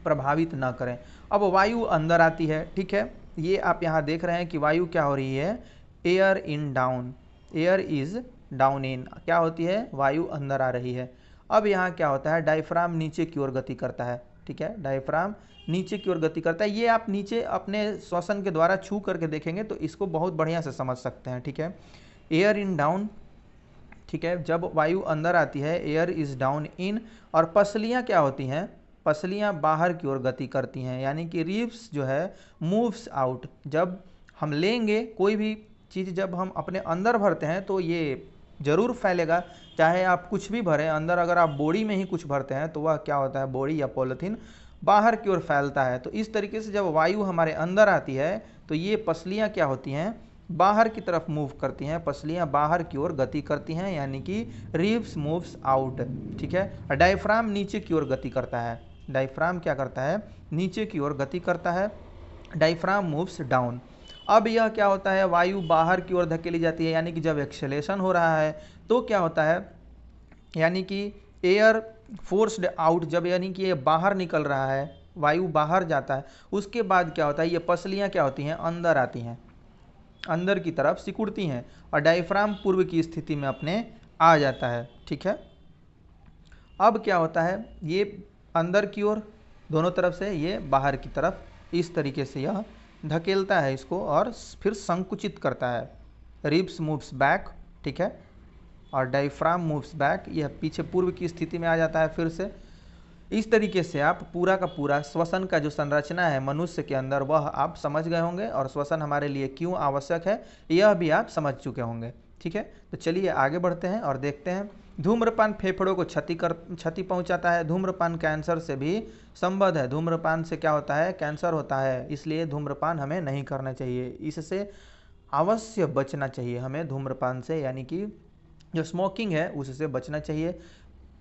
प्रभावित न करें। अब वायु अंदर आती है। ठीक है, ये आप यहाँ देख रहे हैं कि वायु क्या हो रही है, air in down, air is down in, क्या होती है, वायु अंदर आ रही है। अब यहाँ क्या होता है, डायफ्राम नीचे की ओर गति करता है। ठीक है, डायफ्राम नीचे की ओर गति करता है। ये आप नीचे अपने श्वसन के द्वारा छू करके देखेंगे तो इसको बहुत बढ़िया से समझ सकते हैं। ठीक है, एयर इन डाउन। ठीक है, जब वायु अंदर आती है एयर इज डाउन इन, और पसलियाँ क्या होती हैं, पसलियाँ बाहर की ओर गति करती हैं, यानी कि रिब्स जो है मूव्स आउट। जब हम लेंगे कोई भी चीज़, जब हम अपने अंदर भरते हैं तो ये ज़रूर फैलेगा, चाहे आप कुछ भी भरें अंदर। अगर आप बोरी में ही कुछ भरते हैं तो वह क्या होता है, बोरी या पॉलीथीन बाहर की ओर फैलता है। तो इस तरीके से जब वायु हमारे अंदर आती है तो ये पसलियाँ क्या होती हैं, बाहर की तरफ मूव करती हैं, पसलियाँ बाहर की ओर गति करती हैं, यानी कि रिब्स मूव्स आउट। ठीक है, डायफ्राम नीचे की ओर गति करता है, डायफ्राम क्या करता है, नीचे की ओर गति करता है, डायफ्राम मूव्स डाउन। अब यह क्या होता है, वायु बाहर की ओर धकेली जाती है, यानी कि जब एक्सेलेशन हो रहा है तो क्या होता है, यानी कि एयर फोर्स्ड आउट, जब यानी कि ये बाहर निकल रहा है, वायु बाहर जाता है, उसके बाद क्या होता है, ये पसलियाँ क्या होती हैं, अंदर आती हैं, अंदर की तरफ सिकुड़ती हैं और डायफ्राम पूर्व की स्थिति में अपने आ जाता है। ठीक है, अब क्या होता है, ये अंदर की ओर दोनों तरफ से, ये बाहर की तरफ, इस तरीके से यह धकेलता है इसको और फिर संकुचित करता है। Ribs moves back. ठीक है, और डायफ्राम मूव्स बैक, यह पीछे पूर्व की स्थिति में आ जाता है फिर से। इस तरीके से आप पूरा का पूरा श्वसन का जो संरचना है मनुष्य के अंदर वह आप समझ गए होंगे, और श्वसन हमारे लिए क्यों आवश्यक है यह भी आप समझ चुके होंगे। ठीक है, तो चलिए आगे बढ़ते हैं और देखते हैं। धूम्रपान फेफड़ों को क्षति पहुंचाता है। धूम्रपान कैंसर से भी संबद्ध है। धूम्रपान से क्या होता है, कैंसर होता है, इसलिए धूम्रपान हमें नहीं करना चाहिए। इससे अवश्य बचना चाहिए हमें धूम्रपान से, यानी कि जो स्मोकिंग है उससे बचना चाहिए।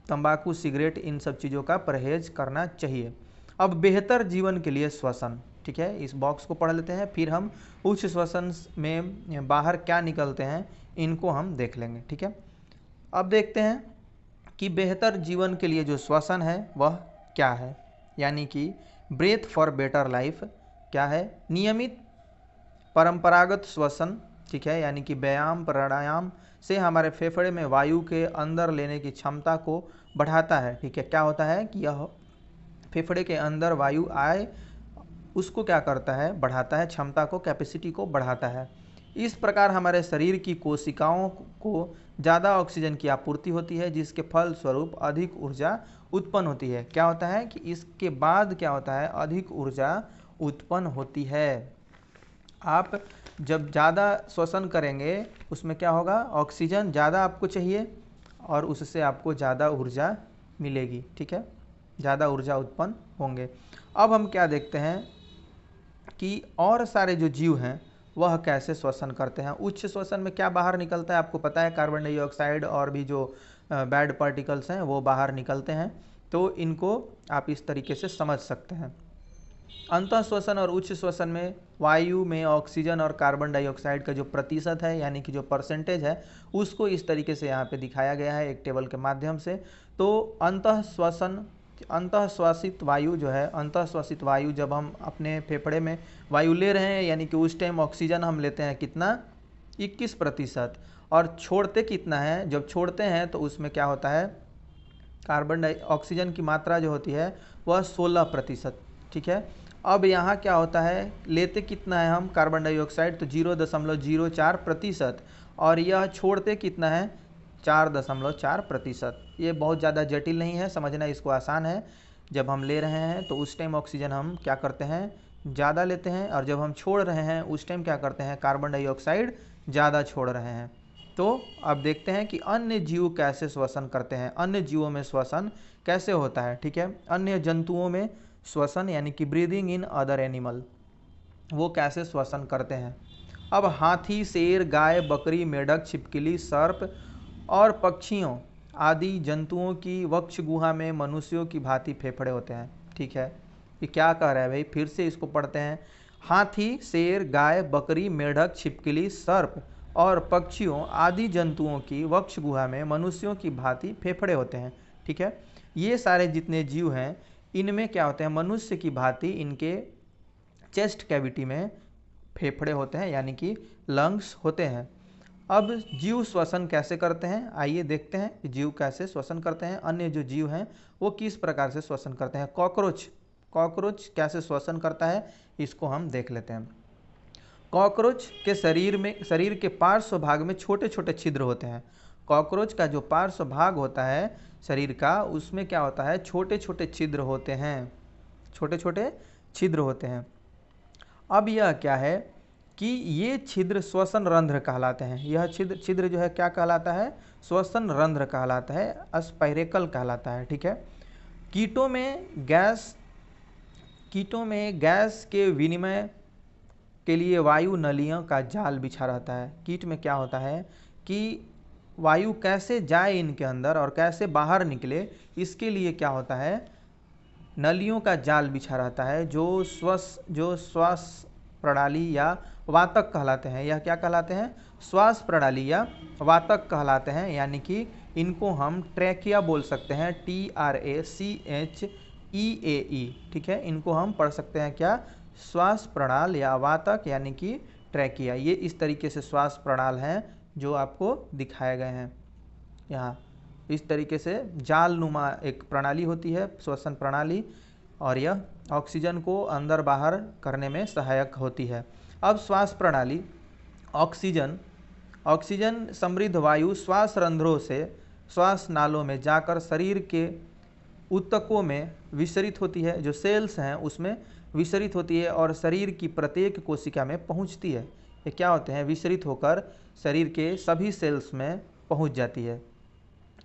तंबाकू, सिगरेट, इन सब चीज़ों का परहेज करना चाहिए। अब बेहतर जीवन के लिए श्वसन, ठीक है, इस बॉक्स को पढ़ लेते हैं, फिर हम उच्च श्वसन में बाहर क्या निकलते हैं इनको हम देख लेंगे, ठीक है। अब देखते हैं कि बेहतर जीवन के लिए जो श्वसन है वह क्या है, यानी कि ब्रेथ फॉर बेटर लाइफ क्या है। नियमित परंपरागत श्वसन, ठीक है, यानी कि व्यायाम प्राणायाम से हमारे फेफड़े में वायु के अंदर लेने की क्षमता को बढ़ाता है, ठीक है। क्या होता है कि यह फेफड़े के अंदर वायु आए उसको क्या करता है, बढ़ाता है, क्षमता को, कैपेसिटी को बढ़ाता है। इस प्रकार हमारे शरीर की कोशिकाओं को ज़्यादा ऑक्सीजन की आपूर्ति होती है, जिसके फलस्वरूप अधिक ऊर्जा उत्पन्न होती है। क्या होता है कि इसके बाद क्या होता है, अधिक ऊर्जा उत्पन्न होती है। आप जब ज़्यादा श्वसन करेंगे उसमें क्या होगा, ऑक्सीजन ज़्यादा आपको चाहिए और उससे आपको ज़्यादा ऊर्जा मिलेगी, ठीक है, ज़्यादा ऊर्जा उत्पन्न होंगे। अब हम क्या देखते हैं कि और सारे जो जीव हैं वह कैसे श्वसन करते हैं। उच्च श्वसन में क्या बाहर निकलता है आपको पता है, कार्बन डाइऑक्साइड और भी जो बैड पार्टिकल्स हैं वो बाहर निकलते हैं, तो इनको आप इस तरीके से समझ सकते हैं। अंतः श्वसन और उच्च श्वसन में वायु में ऑक्सीजन और कार्बन डाइऑक्साइड का जो प्रतिशत है, यानी कि जो परसेंटेज है, उसको इस तरीके से यहाँ पे दिखाया गया है एक टेबल के माध्यम से। तो अंतः श्वसन, अंतः श्वासित वायु जो है, अंतः श्वासित वायु जब हम अपने फेफड़े में वायु ले रहे हैं, यानी कि उस टाइम ऑक्सीजन हम लेते हैं कितना, 21%, और छोड़ते कितना है, जब छोड़ते हैं तो उसमें क्या होता है, कार्बन ऑक्सीजन की मात्रा जो होती है वह 16%, ठीक है। अब यहाँ क्या होता है, लेते कितना है हम कार्बन डाइऑक्साइड, तो 0.04%, और यह छोड़ते कितना है, 4.4%। ये बहुत ज़्यादा जटिल नहीं है, समझना इसको आसान है। जब हम ले रहे हैं तो उस टाइम ऑक्सीजन हम क्या करते हैं, ज़्यादा लेते हैं, और जब हम छोड़ रहे हैं उस टाइम क्या करते हैं, कार्बन डाइऑक्साइड ज़्यादा छोड़ रहे हैं। तो अब देखते हैं कि अन्य जीव कैसे श्वसन करते हैं, अन्य जीवों में श्वसन कैसे होता है, ठीक है। अन्य जंतुओं में श्वसन यानी कि ब्रीदिंग इन अदर एनिमल, वो कैसे श्वसन करते हैं। अब हाथी, शेर, गाय, बकरी, मेढक, छिपकली, सर्प और पक्षियों आदि जंतुओं की वक्ष गुहा में मनुष्यों की भांति फेफड़े होते हैं, ठीक है। ये क्या कह रहा है भाई, फिर से इसको पढ़ते हैं। हाथी, शेर, गाय, बकरी, मेढक, छिपकली, सर्प और पक्षियों आदि जंतुओं की वक्ष गुहा में मनुष्यों की भांति फेफड़े होते हैं, ठीक है। ये सारे जितने जीव हैं इनमें क्या होते हैं, मनुष्य की भांति इनके चेस्ट कैविटी में फेफड़े होते हैं, यानी कि लंग्स होते हैं। अब जीव श्वसन कैसे करते हैं, आइए देखते हैं कि जीव कैसे श्वसन करते हैं, अन्य जो जीव हैं वो किस प्रकार से श्वसन करते हैं। कॉकरोच कैसे श्वसन करता है इसको हम देख लेते हैं। कॉकरोच के शरीर के पार्श्व भाग में छोटे छोटे छिद्र होते हैं। कॉकरोच का जो पार्श्व भाग होता है शरीर का, उसमें क्या होता है, छोटे छोटे छिद्र होते हैं, छोटे छोटे छिद्र होते हैं। अब यह क्या है कि ये छिद्र श्वसन रंध्र कहलाते हैं। यह छिद्र जो है क्या कहलाता है, श्वसन रंध्र कहलाता है, अस्पायरेकल कहलाता है, ठीक है। कीटों में गैस के विनिमय के लिए वायु नलियों का जाल बिछा रहता है। कीट में क्या होता है कि वायु कैसे जाए इनके अंदर और कैसे बाहर निकले, इसके लिए क्या होता है, नलियों का जाल बिछा रहता है, जो श्वास प्रणाली या वातक कहलाते हैं। यह क्या कहलाते हैं, श्वास प्रणाली या वातक कहलाते हैं, यानी कि इनको हम ट्रैकिया बोल सकते हैं, TRACHEAE, ठीक है। इनको हम पढ़ सकते हैं क्या, श्वास प्रणाल या वातक, यानी कि ट्रैकिया। ये इस तरीके से श्वास प्रणाल हैं जो आपको दिखाए गए हैं यहाँ। इस तरीके से जाल नुमा एक प्रणाली होती है श्वसन प्रणाली, और यह ऑक्सीजन को अंदर बाहर करने में सहायक होती है। अब श्वास प्रणाली, ऑक्सीजन समृद्ध वायु श्वास रंध्रों से श्वास नालों में जाकर शरीर के ऊतकों में विसरित होती है, जो सेल्स हैं उसमें विसरित होती है और शरीर की प्रत्येक कोशिका में पहुंचती है। ये क्या होते हैं, विसरित होकर शरीर के सभी सेल्स में पहुंच जाती है।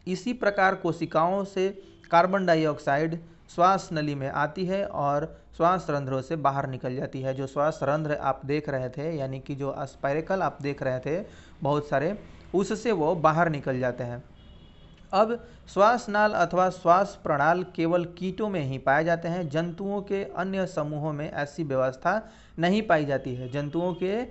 इसी प्रकार कोशिकाओं से कार्बन डाइऑक्साइड श्वास नली में आती है और श्वास रंध्रों से बाहर निकल जाती है। जो श्वास रंध्र आप देख रहे थे, यानी कि जो अस्पायरेकल आप देख रहे थे बहुत सारे, उससे वो बाहर निकल जाते हैं। अब श्वास नाल अथवा श्वास प्रणाल केवल कीटों में ही पाए जाते हैं। जंतुओं के अन्य समूहों में ऐसी व्यवस्था नहीं पाई जाती है। जंतुओं के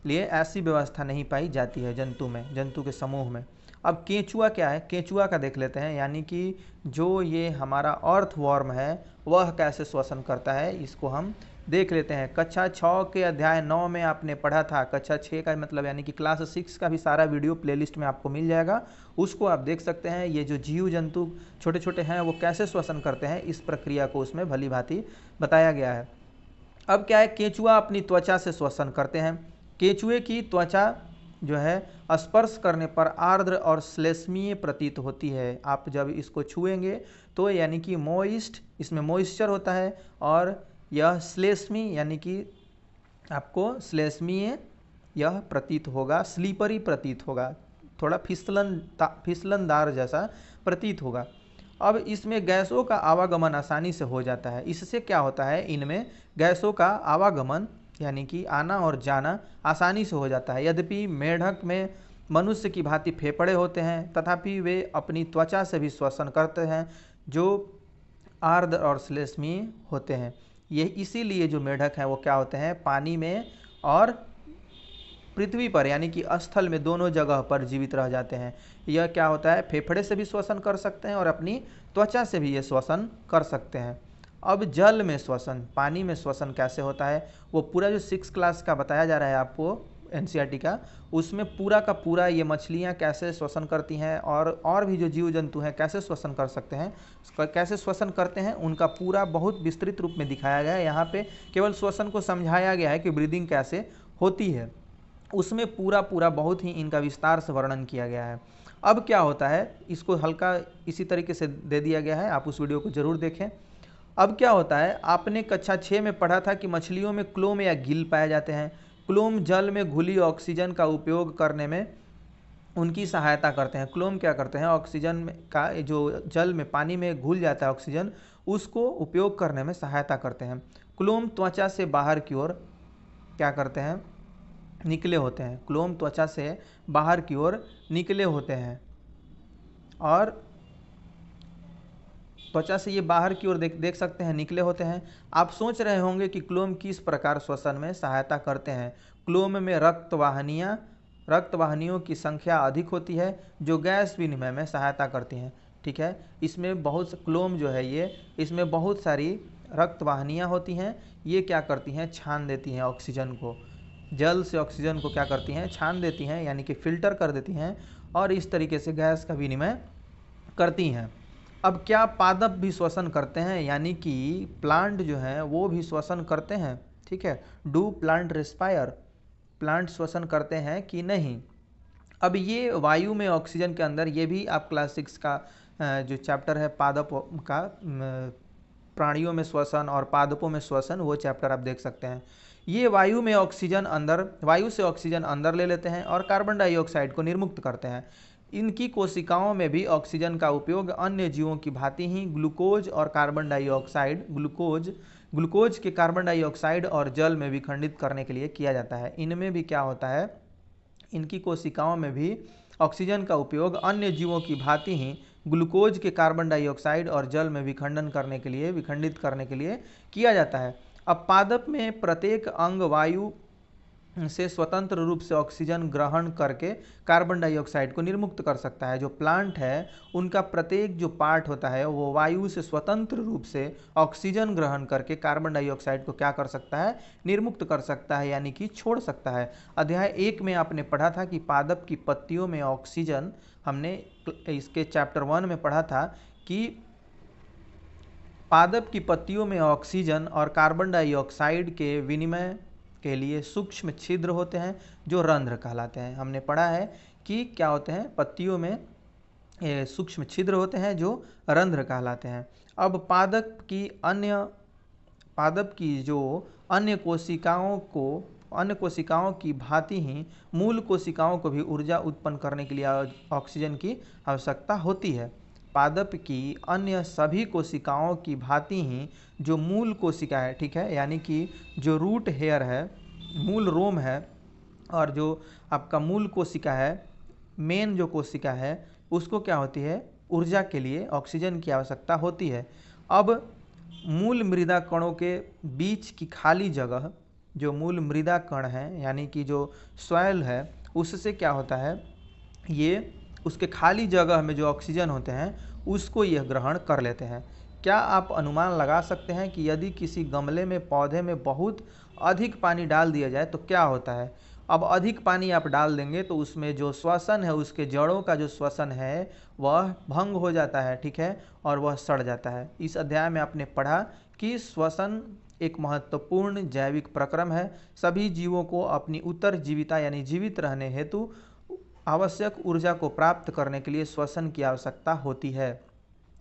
लिए ऐसी व्यवस्था नहीं पाई जाती है जंतु के समूह में। अब केंचुआ क्या है, केंचुआ का देख लेते हैं, यानी कि जो ये हमारा अर्थवॉर्म है वह कैसे श्वसन करता है, इसको हम देख लेते हैं। कक्षा 6 के अध्याय 9 में आपने पढ़ा था। कक्षा 6 का मतलब यानी कि क्लास 6 का भी सारा वीडियो प्लेलिस्ट में आपको मिल जाएगा, उसको आप देख सकते हैं। ये जो जीव जंतु छोटे छोटे हैं वो कैसे श्वसन करते हैं, इस प्रक्रिया को उसमें भली भांति बताया गया है। अब क्या है, केंचुआ अपनी त्वचा से श्वसन करते हैं। केंचुए की त्वचा जो है स्पर्श करने पर आर्द्र और श्लेष्मीय प्रतीत होती है। आप जब इसको छुएंगे तो यानी कि मॉइस्ट, इसमें मॉइस्चर होता है, और यह श्लेष्मी यानी कि आपको श्लेष्मीय यह प्रतीत होगा, स्लीपरी प्रतीत होगा, थोड़ा फिसलनदार जैसा प्रतीत होगा। अब इसमें गैसों का आवागमन आसानी से हो जाता है। इससे क्या होता है, इनमें गैसों का आवागमन यानी कि आना और जाना आसानी से हो जाता है। यद्यपि मेढक में मनुष्य की भांति फेफड़े होते हैं, तथापि वे अपनी त्वचा से भी श्वसन करते हैं, जो आर्द्र और श्लेष्मीय होते हैं। ये इसीलिए जो मेढक हैं वो क्या होते हैं, पानी में और पृथ्वी पर यानी कि स्थल में दोनों जगह पर जीवित रह जाते हैं। यह क्या होता है, फेफड़े से भी श्वसन कर सकते हैं और अपनी त्वचा से भी ये श्वसन कर सकते हैं। अब जल में श्वसन, पानी में श्वसन कैसे होता है, वो पूरा जो 6 क्लास का बताया जा रहा है आपको एनसीईआरटी का, उसमें पूरा का पूरा ये मछलियाँ कैसे श्वसन करती हैं और भी जो जीव जंतु हैं कैसे श्वसन कर सकते हैं, कैसे श्वसन करते हैं, उनका पूरा बहुत विस्तृत रूप में दिखाया गया है। यहाँ पे केवल श्वसन को समझाया गया है कि ब्रीदिंग कैसे होती है, उसमें पूरा बहुत ही इनका विस्तार से वर्णन किया गया है। अब क्या होता है, इसको हल्का इसी तरीके से दे दिया गया है, आप उस वीडियो को जरूर देखें। अब क्या होता है, आपने कक्षा 6 में पढ़ा था कि मछलियों में क्लोम या गिल पाए जाते हैं। क्लोम जल में घुली ऑक्सीजन का उपयोग करने में उनकी सहायता करते हैं। क्लोम क्या करते हैं, ऑक्सीजन का जो जल में पानी में घुल जाता है ऑक्सीजन, उसको उपयोग करने में सहायता करते हैं। क्लोम त्वचा से बाहर की ओर क्या करते हैं, निकले होते हैं। क्लोम त्वचा से बाहर की ओर निकले होते हैं और त्वचा से ये बाहर की ओर देख सकते हैं निकले होते हैं। आप सोच रहे होंगे कि क्लोम किस प्रकार श्वसन में सहायता करते हैं। क्लोम में रक्तवाहिनियों की संख्या अधिक होती है जो गैस विनिमय में सहायता करती हैं। ठीक है, इसमें क्लोम जो है ये, इसमें बहुत सारी रक्तवाहिनियाँ होती हैं। ये क्या करती हैं, छान देती हैं ऑक्सीजन को, जल से ऑक्सीजन को क्या करती हैं, छान देती हैं, यानी कि फिल्टर कर देती हैं और इस तरीके से गैस का विनिमय करती हैं। अब क्या पादप भी श्वसन करते हैं, यानी कि प्लांट जो हैं वो भी श्वसन करते हैं। ठीक है, डू प्लांट रेस्पायर, प्लांट श्वसन करते हैं कि नहीं। अब ये वायु में ऑक्सीजन के अंदर, ये भी आप क्लास 6 का जो चैप्टर है पादप का, प्राणियों में श्वसन और पादपों में श्वसन, वो चैप्टर आप देख सकते हैं। ये वायु से ऑक्सीजन अंदर ले लेते हैं और कार्बन डाइऑक्साइड को निर्मुक्त करते हैं। इनकी कोशिकाओं में भी ऑक्सीजन का उपयोग अन्य जीवों की भांति ही ग्लूकोज के कार्बन डाइऑक्साइड और जल में विखंडित करने के लिए किया जाता है। इनमें भी क्या होता है, इनकी कोशिकाओं में भी ऑक्सीजन का उपयोग अन्य जीवों की भांति ही ग्लूकोज के कार्बन डाइऑक्साइड और जल में विखंडित करने के लिए किया जाता है। अब पादप में प्रत्येक अंग वायु से स्वतंत्र रूप से ऑक्सीजन ग्रहण करके कार्बन डाइऑक्साइड को निर्मुक्त कर सकता है। जो प्लांट है उनका प्रत्येक जो पार्ट होता है वो वायु से स्वतंत्र रूप से ऑक्सीजन ग्रहण करके कार्बन डाइऑक्साइड को क्या कर सकता है, निर्मुक्त कर सकता है, यानी कि छोड़ सकता है। अध्याय 1 में आपने पढ़ा था कि पादप की पत्तियों में ऑक्सीजन, हमने इसके चैप्टर 1 में पढ़ा था कि पादप की पत्तियों में ऑक्सीजन और कार्बन डाइऑक्साइड के विनिमय के लिए सूक्ष्म छिद्र होते हैं जो रंध्र कहलाते हैं। हमने पढ़ा है कि क्या होते हैं, पत्तियों में सूक्ष्म छिद्र होते हैं जो रंध्र कहलाते हैं। अब पादप की जो अन्य कोशिकाओं की भांति ही मूल कोशिकाओं को भी ऊर्जा उत्पन्न करने के लिए ऑक्सीजन की आवश्यकता होती है। पादप की अन्य सभी कोशिकाओं की भांति ही जो मूल कोशिका है, ठीक है, यानी कि जो रूट हेयर है, मूल रोम है, और जो आपका मूल कोशिका है, मेन जो कोशिका है, उसको क्या होती है, ऊर्जा के लिए ऑक्सीजन की आवश्यकता होती है। अब मूल मृदा कणों के बीच की खाली जगह, जो मूल मृदा कण है यानी कि जो सॉइल है, उससे क्या होता है, ये उसके खाली जगह में जो ऑक्सीजन होते हैं उसको यह ग्रहण कर लेते हैं। क्या आप अनुमान लगा सकते हैं कि यदि किसी गमले में पौधे में बहुत अधिक पानी डाल दिया जाए तो क्या होता है? अब अधिक पानी आप डाल देंगे तो उसमें जो श्वसन है, उसके जड़ों का जो श्वसन है वह भंग हो जाता है, ठीक है, और वह सड़ जाता है। इस अध्याय में आपने पढ़ा कि श्वसन एक महत्वपूर्ण जैविक प्रक्रम है। सभी जीवों को अपनी उत्तरजीविता यानी जीवित रहने हेतु आवश्यक ऊर्जा को प्राप्त करने के लिए श्वसन की आवश्यकता होती है।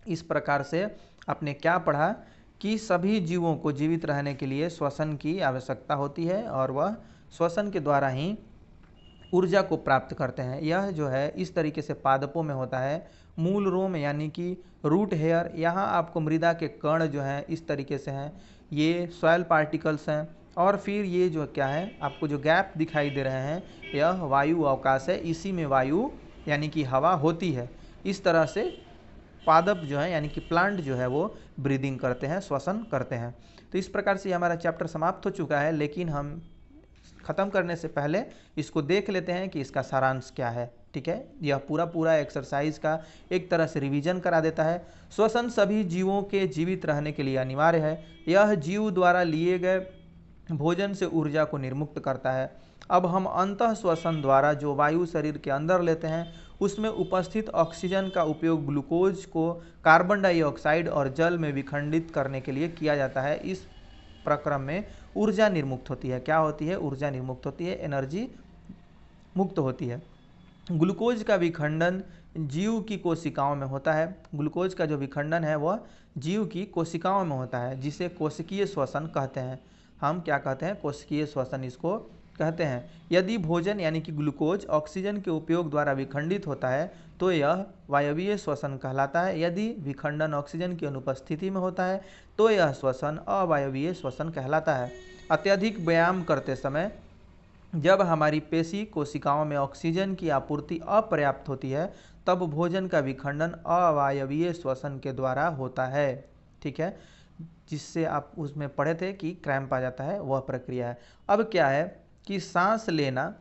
इस प्रकार से आपने क्या पढ़ा कि सभी जीवों को जीवित रहने के लिए श्वसन की आवश्यकता होती है और वह श्वसन के द्वारा ही ऊर्जा को प्राप्त करते हैं। यह जो है इस तरीके से पादपों में होता है। मूल रोम यानी कि रूट हेयर, यहाँ आपको मृदा के कण जो हैं इस तरीके से हैं, ये सॉइल पार्टिकल्स हैं। और फिर ये जो क्या है, आपको जो गैप दिखाई दे रहे हैं यह वायु अवकाश है, इसी में वायु यानी कि हवा होती है। इस तरह से पादप जो है यानी कि प्लांट जो है वो ब्रीदिंग करते हैं, श्वसन करते हैं। तो इस प्रकार से हमारा चैप्टर समाप्त हो चुका है, लेकिन हम ख़त्म करने से पहले इसको देख लेते हैं कि इसका सारांश क्या है। ठीक है, यह पूरा एक्सरसाइज का एक तरह से रिवीजन करा देता है। श्वसन सभी जीवों के जीवित रहने के लिए अनिवार्य है। यह जीव द्वारा लिए गए भोजन से ऊर्जा को निर्मुक्त करता है। अब हम अंतः श्वसन द्वारा जो वायु शरीर के अंदर लेते हैं उसमें उपस्थित ऑक्सीजन का उपयोग ग्लूकोज को कार्बन डाइऑक्साइड और जल में विखंडित करने के लिए किया जाता है। इस प्रक्रम में ऊर्जा निर्मुक्त होती है। क्या होती है? ऊर्जा निर्मुक्त होती है, एनर्जी मुक्त होती है। ग्लूकोज का विखंडन जीव की कोशिकाओं में होता है। ग्लूकोज का जो विखंडन है वह जीव की कोशिकाओं में होता है, जिसे कोशिकीय श्वसन कहते हैं। हम क्या कहते हैं? कोशिकीय श्वसन इसको कहते हैं। यदि भोजन यानी कि ग्लूकोज ऑक्सीजन के उपयोग द्वारा विखंडित होता है तो यह वायवीय श्वसन कहलाता है। यदि विखंडन ऑक्सीजन की अनुपस्थिति में होता है तो यह श्वसन अवायवीय श्वसन कहलाता है। अत्यधिक व्यायाम करते समय जब हमारी पेशी कोशिकाओं में ऑक्सीजन की आपूर्ति अपर्याप्त होती है तब भोजन का विखंडन अवायवीय श्वसन के द्वारा होता है। ठीक है, जिससे आप उसमें पढ़े थे कि क्रैम्प आ जाता है, वह प्रक्रिया है। अब क्या है कि सांस लेना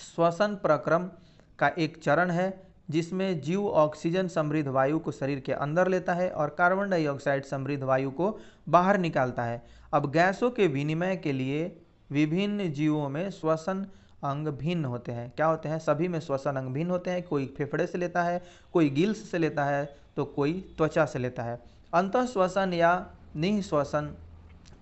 श्वसन प्रक्रम का एक चरण है जिसमें जीव ऑक्सीजन समृद्ध वायु को शरीर के अंदर लेता है और कार्बन डाइऑक्साइड समृद्ध वायु को बाहर निकालता है। अब गैसों के विनिमय के लिए विभिन्न जीवों में श्वसन अंग भिन्न होते हैं। क्या होते हैं? सभी में श्वसन अंग भिन्न होते हैं। कोई फेफड़े से लेता है, कोई गिल्स से लेता है, तो कोई त्वचा से लेता है। अंतः श्वसन या निःश्वसन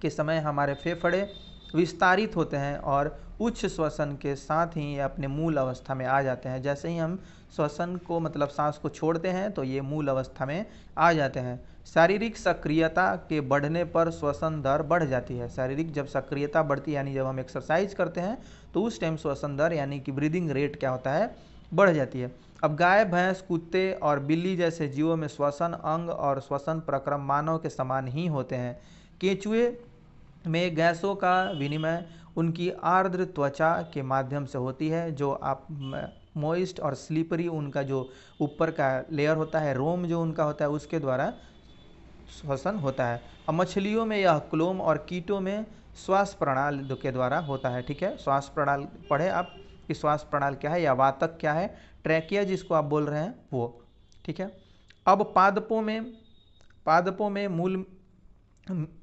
के समय हमारे फेफड़े विस्तारित होते हैं और उच्च श्वसन के साथ ही ये अपने मूल अवस्था में आ जाते हैं। जैसे ही हम श्वसन को मतलब सांस को छोड़ते हैं तो ये मूल अवस्था में आ जाते हैं। शारीरिक सक्रियता के बढ़ने पर श्वसन दर बढ़ जाती है। शारीरिक जब सक्रियता बढ़ती है यानी जब हम एक्सरसाइज करते हैं तो उस टाइम श्वसन दर यानी कि ब्रीदिंग रेट क्या होता है? बढ़ जाती है। अब गाय, भैंस, कुत्ते और बिल्ली जैसे जीवों में श्वसन अंग और श्वसन प्रक्रम मानव के समान ही होते हैं। केंचुए में गैसों का विनिमय उनकी आर्द्र त्वचा के माध्यम से होती है, जो आप मॉइस्ट और स्लिपरी उनका जो ऊपर का लेयर होता है, रोम जो उनका होता है, उसके द्वारा श्वसन होता है। अब मछलियों में यह क्लोम और कीटों में श्वास प्रणाली के द्वारा होता है। ठीक है, श्वास प्रणाली पढ़े आप कि श्वास प्रणाली क्या है या वातक क्या है, ट्रैकिया जिसको आप बोल रहे हैं वो। ठीक है, अब पादपों में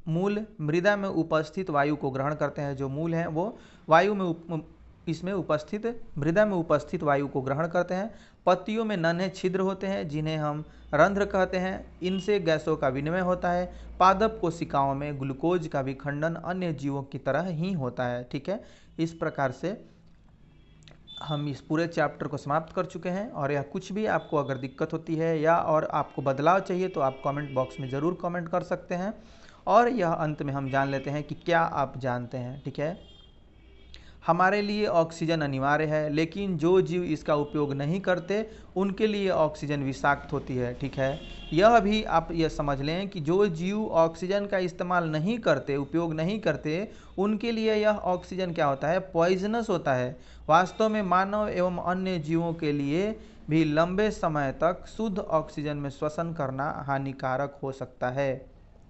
मूल मृदा में उपस्थित वायु को ग्रहण करते हैं। जो मूल हैं वो वायु में इसमें उपस्थित मृदा में उपस्थित वायु को ग्रहण करते हैं। पत्तियों में नन्हे छिद्र होते हैं जिन्हें हम रंध्र कहते हैं, इनसे गैसों का विनिमय होता है। पादप कोशिकाओं में ग्लूकोज का विखंडन अन्य जीवों की तरह ही होता है। ठीक है, इस प्रकार से हम इस पूरे चैप्टर को समाप्त कर चुके हैं। और यह कुछ भी आपको अगर दिक्कत होती है या और आपको बदलाव चाहिए तो आप कमेंट बॉक्स में ज़रूर कमेंट कर सकते हैं। और यह अंत में हम जान लेते हैं कि क्या आप जानते हैं। ठीक है, हमारे लिए ऑक्सीजन अनिवार्य है, लेकिन जो जीव इसका उपयोग नहीं करते उनके लिए ऑक्सीजन विषाक्त होती है। ठीक है, यह भी आप यह समझ लें कि जो जीव ऑक्सीजन का इस्तेमाल नहीं करते, उपयोग नहीं करते, उनके लिए यह ऑक्सीजन क्या होता है, पॉइजनस होता है। वास्तव में मानव एवं अन्य जीवों के लिए भी लंबे समय तक शुद्ध ऑक्सीजन में श्वसन करना हानिकारक हो सकता है।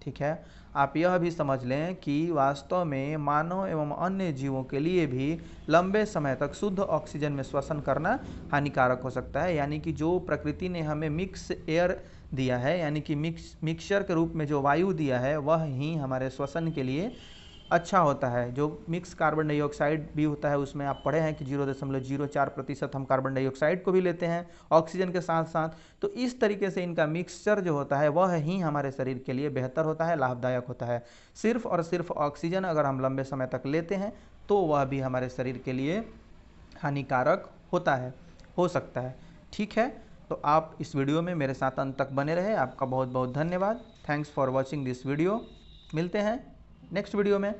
ठीक है, आप यह भी समझ लें कि वास्तव में मानव एवं अन्य जीवों के लिए भी लंबे समय तक शुद्ध ऑक्सीजन में श्वसन करना हानिकारक हो सकता है। यानी कि जो प्रकृति ने हमें मिक्स एयर दिया है, यानी कि मिक्सचर के रूप में जो वायु दिया है, वह ही हमारे श्वसन के लिए अच्छा होता है। जो मिक्स कार्बन डाइऑक्साइड भी होता है, उसमें आप पढ़े हैं कि 0.04% हम कार्बन डाइऑक्साइड को भी लेते हैं ऑक्सीजन के साथ साथ। तो इस तरीके से इनका मिक्सचर जो होता है वह ही हमारे शरीर के लिए बेहतर होता है, लाभदायक होता है। सिर्फ और सिर्फ ऑक्सीजन अगर हम लंबे समय तक लेते हैं तो वह भी हमारे शरीर के लिए हानिकारक होता है, हो सकता है। ठीक है, तो आप इस वीडियो में मेरे साथ अंत तक बने रहे। आपका बहुत बहुत धन्यवाद। Thanks for watching this video. मिलते हैं नेक्स्ट वीडियो में।